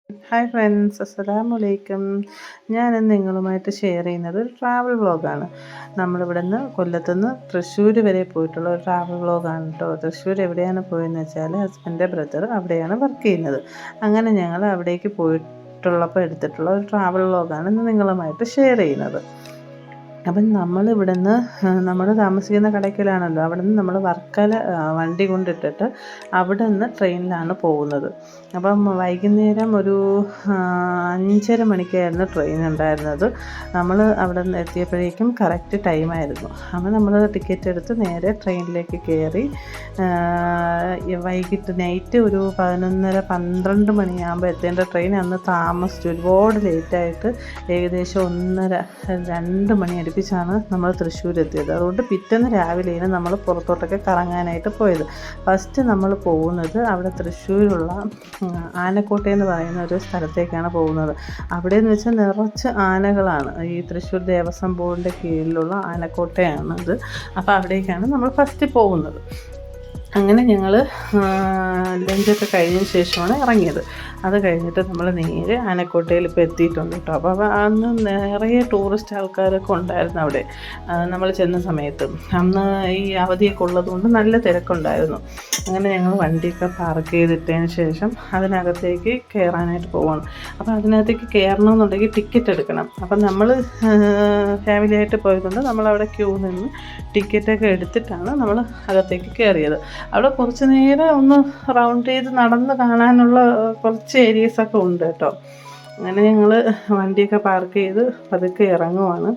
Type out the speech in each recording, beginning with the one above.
Hi friends, അസ്സലാമലൈക്കും. ഞാനിന്ന് നിങ്ങളുമായിട്ട് ഷെയർ ചെയ്യുന്നത് ഒരു ട്രാവൽ വ്ളോഗാണ്. നമ്മളിവിടെ നിന്ന് കൊല്ലത്തുനിന്ന് തൃശ്ശൂർ വരെ പോയിട്ടുള്ള ഒരു ട്രാവൽ വ്ളോഗാണ് കേട്ടോ. തൃശ്ശൂർ എവിടെയാണ് പോയതെന്ന് വെച്ചാൽ ഹസ്ബൻഡിൻ്റെ ബ്രദർ അവിടെയാണ് വർക്ക് ചെയ്യുന്നത്. അങ്ങനെ ഞങ്ങൾ അവിടേക്ക് പോയിട്ടുള്ളപ്പോൾ എടുത്തിട്ടുള്ള ഒരു ട്രാവൽ വ്ളോഗാണ് ഇന്ന് നിങ്ങളുമായിട്ട് ഷെയർ ചെയ്യുന്നത്. അപ്പം നമ്മളിവിടുന്ന് നമ്മൾ താമസിക്കുന്ന കടയ്ക്കലാണല്ലോ, അവിടെ നിന്ന് നമ്മൾ വർക്കല വണ്ടി കൊണ്ടിട്ടിട്ട് അവിടെ നിന്ന് ട്രെയിനിലാണ് പോകുന്നത്. അപ്പം വൈകുന്നേരം ഒരു 5:30 മണിക്കായിരുന്നു ട്രെയിൻ ഉണ്ടായിരുന്നത്. നമ്മൾ അവിടെ നിന്ന് എത്തിയപ്പോഴേക്കും കറക്റ്റ് ടൈമായിരുന്നു. അപ്പം നമ്മൾ ടിക്കറ്റ് എടുത്ത് നേരെ ട്രെയിനിലേക്ക് കയറി. വൈകിട്ട് നൈറ്റ് ഒരു 11:30-12 മണിയാകുമ്പോൾ എത്തേണ്ട ട്രെയിൻ അന്ന് താമസിച്ചു. ഒരുപാട് ലേറ്റായിട്ട് ഏകദേശം 1:30-2 മണി അടുപ്പിച്ചാണ് നമ്മൾ തൃശ്ശൂർ എത്തിയത്. അതുകൊണ്ട് പിറ്റേന്ന് രാവിലെയാണ് നമ്മൾ പുറത്തോട്ടൊക്കെ കറങ്ങാനായിട്ട് പോയത്. ഫസ്റ്റ് നമ്മൾ പോകുന്നത് അവിടെ തൃശ്ശൂരുള്ള ആനക്കോട്ട എന്ന് പറയുന്ന ഒരു സ്ഥലത്തേക്കാണ് പോകുന്നത്. അവിടെ എന്ന് വെച്ചാൽ നിറച്ച് ആനകളാണ്. ഈ തൃശ്ശൂർ ദേവസ്വം ബോർഡിൻ്റെ കീഴിലുള്ള ആനക്കോട്ടയാണത്. അപ്പോൾ അവിടേക്കാണ് നമ്മൾ ഫസ്റ്റ് പോകുന്നത്. അങ്ങനെ ഞങ്ങൾ ലഞ്ചൊക്കെ കഴിഞ്ഞതിന് ശേഷമാണ് ഇറങ്ങിയത്. അത് കഴിഞ്ഞിട്ട് നമ്മൾ നേരെ ആനക്കോട്ടയിൽ ഇപ്പോൾ എത്തിയിട്ടുണ്ട് കേട്ടോ. അപ്പോൾ അന്ന് നിറയെ ടൂറിസ്റ്റ് ആൾക്കാരൊക്കെ ഉണ്ടായിരുന്നു അവിടെ നമ്മൾ ചെന്ന സമയത്ത്. അന്ന് ഈ അവധിയൊക്കെ ഉള്ളതുകൊണ്ട് നല്ല തിരക്കുണ്ടായിരുന്നു. അങ്ങനെ ഞങ്ങൾ വണ്ടിയൊക്കെ പാർക്ക് ചെയ്തിട്ടതിന് ശേഷം അതിനകത്തേക്ക് കയറാനായിട്ട് പോവാണ്. അപ്പോൾ അതിനകത്തേക്ക് കയറണമെന്നുണ്ടെങ്കിൽ ടിക്കറ്റ് എടുക്കണം. അപ്പം നമ്മൾ ഫാമിലിയായിട്ട് പോയതുകൊണ്ട് നമ്മളവിടെ ക്യൂ നിന്ന് ടിക്കറ്റൊക്കെ എടുത്തിട്ടാണ് നമ്മൾ അകത്തേക്ക് കയറിയത്. അവിടെ കുറച്ച് നേരം ഒന്ന് റൗണ്ട് ചെയ്ത് നടന്ന് കാണാനുള്ള കുറച്ച് ഏരിയസൊക്കെ ഉണ്ട് കേട്ടോ. അങ്ങനെ ഞങ്ങൾ വണ്ടിയൊക്കെ പാർക്ക് ചെയ്ത് പതുക്കെ ഇറങ്ങുവാണ്.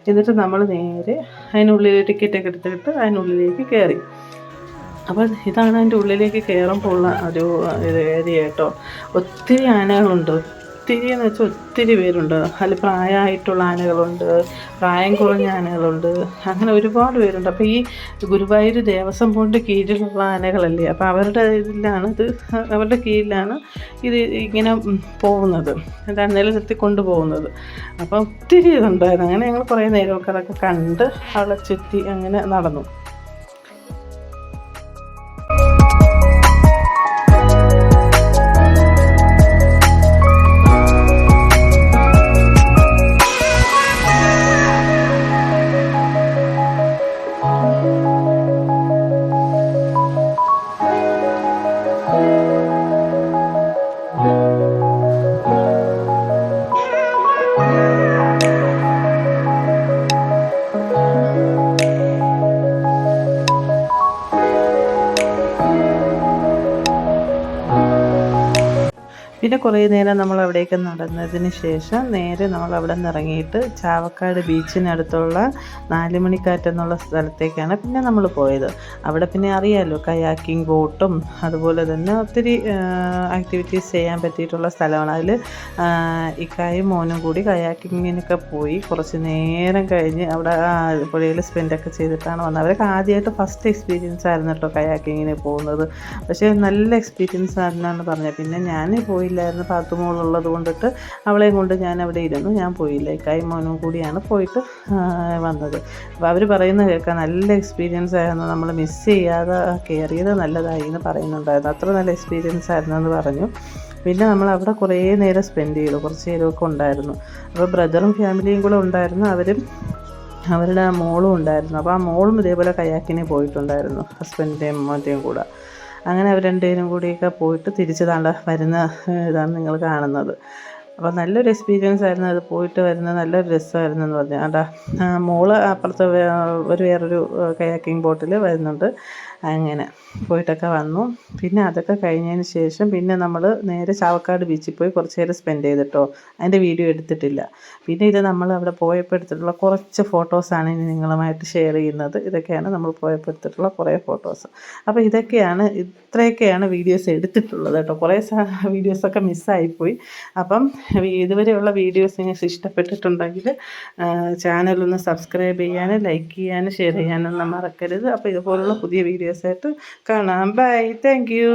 എന്നിട്ട് നമ്മൾ നേരെ അതിനുള്ളിൽ ടിക്കറ്റൊക്കെ എടുത്തിട്ട് അതിനുള്ളിലേക്ക് കയറി. അപ്പോൾ ഇതാണ് അതിൻ്റെ ഉള്ളിലേക്ക് കയറുമ്പോൾ ഉള്ള ഒരു ഏരിയ കേട്ടോ. ഒത്തിരി ആനകളുണ്ട്. ഒത്തിരി എന്ന് വെച്ചാൽ ഒത്തിരി പേരുണ്ട്. അതിൽ പ്രായമായിട്ടുള്ള ആനകളുണ്ട്, പ്രായം കുറഞ്ഞ ആനകളുണ്ട്, അങ്ങനെ ഒരുപാട് പേരുണ്ട്. അപ്പോൾ ഈ ഗുരുവായൂർ ദേവസ്വം ബോർഡിൻ്റെ കീഴിലുള്ള ആനകളല്ലേ, അപ്പോൾ അവരുടെ കീഴിലാണ് ഇത് ഇങ്ങനെ പോകുന്നത്, എന്താണ് നിലനിർത്തി കൊണ്ടുപോകുന്നത്. അപ്പോൾ ഒത്തിരി ഇതുണ്ടായിരുന്നു. അങ്ങനെ ഞങ്ങൾ കുറേ നേരമൊക്കെ അതൊക്കെ കണ്ട് അവളെ ചുറ്റി അങ്ങനെ നടന്നു. പിന്നെ കുറേ നേരം നമ്മൾ അവിടേക്ക് നടന്നതിന് ശേഷം നേരെ നമ്മൾ അവിടെ നിന്ന് ഇറങ്ങിയിട്ട് ചാവക്കാട് ബീച്ചിനടുത്തുള്ള 4 മണിക്കാറ്റ് എന്നുള്ള സ്ഥലത്തേക്കാണ് പിന്നെ നമ്മൾ പോയത്. അവിടെ പിന്നെ അറിയാമല്ലോ, കയാക്കിംഗ് ബോട്ടും അതുപോലെ തന്നെ ഒത്തിരി ആക്ടിവിറ്റീസ് ചെയ്യാൻ പറ്റിയിട്ടുള്ള സ്ഥലമാണ്. അതിൽ ഇക്കായും മോനും കൂടി കയാക്കിങ്ങിനൊക്കെ പോയി കുറച്ച് നേരം കഴിഞ്ഞ് അവിടെ പുഴയിൽ സ്പെൻഡൊക്കെ ചെയ്തിട്ടാണ് വന്നത്. അവരൊക്കെ ആദ്യമായിട്ട് ഫസ്റ്റ് എക്സ്പീരിയൻസ് ആയിരുന്നു കേട്ടോ കയാക്കിങ്ങിന് പോകുന്നത്. പക്ഷേ നല്ല എക്സ്പീരിയൻസ് ആയിരുന്നാണ് പറഞ്ഞത്. പിന്നെ ഞാൻ പോയില്ലായിരുന്നു, പാത്തുമോളുള്ളത് കൊണ്ടിട്ട് അവളെയും കൊണ്ട് ഞാൻ അവിടെ ഇരുന്നു. ഞാൻ പോയില്ല, ഇക്കായും മോനും കൂടിയാണ് പോയിട്ട് വന്നത്. അപ്പോൾ അവർ പറയുന്നത് കേൾക്കാൻ നല്ല എക്സ്പീരിയൻസ് ആയിരുന്നു, നമ്മൾ മിസ് ചെയ്യാതെ കയറിയത് നല്ലതായി എന്ന് പറയുന്നുണ്ടായിരുന്നു. അത്ര നല്ല എക്സ്പീരിയൻസ് ആയിരുന്നു എന്ന് പറഞ്ഞു. പിന്നെ നമ്മൾ അവിടെ കുറേ നേരം സ്പെൻഡ് ചെയ്തു, കുറച്ച് നേരമൊക്കെ ഉണ്ടായിരുന്നു. അപ്പോൾ ബ്രദറും ഫാമിലിയും കൂടെ ഉണ്ടായിരുന്നു, അവരുടെ മോളും ഉണ്ടായിരുന്നു. അപ്പോൾ ആ മോളും ഇതേപോലെ കയാക്കിന് പോയിട്ടുണ്ടായിരുന്നു, ഹസ്ബൻഡിൻ്റെയും മോൻ്റെയും കൂടെ. അങ്ങനെ അവർ രണ്ടുപേരും കൂടിയൊക്കെ പോയിട്ട് തിരിച്ച് വരുന്ന ഇതാണ് നിങ്ങൾ കാണുന്നത്. അപ്പോൾ നല്ലൊരു എക്സ്പീരിയൻസ് ആയിരുന്നു അത്, പോയിട്ട് വരുന്നത് നല്ലൊരു രസമായിരുന്നു എന്ന് പറഞ്ഞാൽ. അതാ മോള് അപ്പുറത്ത് വേറൊരു കയാക്കിംഗ് ബോട്ടിൽ വരുന്നുണ്ട്. അങ്ങനെ പോയിട്ടൊക്കെ വന്നു. പിന്നെ അതൊക്കെ കഴിഞ്ഞതിന് ശേഷം പിന്നെ നമ്മൾ നേരെ ചാവക്കാട് ബീച്ചിൽ പോയി കുറച്ച് നേരം സ്പെൻഡ് ചെയ്തിട്ടോ. അതിൻ്റെ വീഡിയോ എടുത്തിട്ടില്ല. പിന്നെ ഇത് നമ്മൾ അവിടെ പോയപ്പോൾ എടുത്തിട്ടുള്ള കുറച്ച് ഫോട്ടോസാണ് ഇനി നിങ്ങളുമായിട്ട് ഷെയർ ചെയ്യുന്നത്. ഇതൊക്കെയാണ് നമ്മൾ പോയപ്പോൾ എടുത്തിട്ടുള്ള കുറേ ഫോട്ടോസ്. അപ്പോൾ ഇത്രയൊക്കെയാണ് വീഡിയോസ് എടുത്തിട്ടുള്ളത് കേട്ടോ. കുറേ വീഡിയോസൊക്കെ മിസ്സായിപ്പോയി. അപ്പം ഇതുവരെയുള്ള വീഡിയോസ് നിങ്ങൾക്ക് ഇഷ്ടപ്പെട്ടിട്ടുണ്ടെങ്കിൽ ചാനലൊന്ന് സബ്സ്ക്രൈബ് ചെയ്യാനും ലൈക്ക് ചെയ്യാനും ഷെയർ ചെയ്യാനൊന്നും മറക്കരുത്. അപ്പോൾ ഇതുപോലുള്ള പുതിയ വീഡിയോസായിട്ട് കാണാം. Bye, thank U.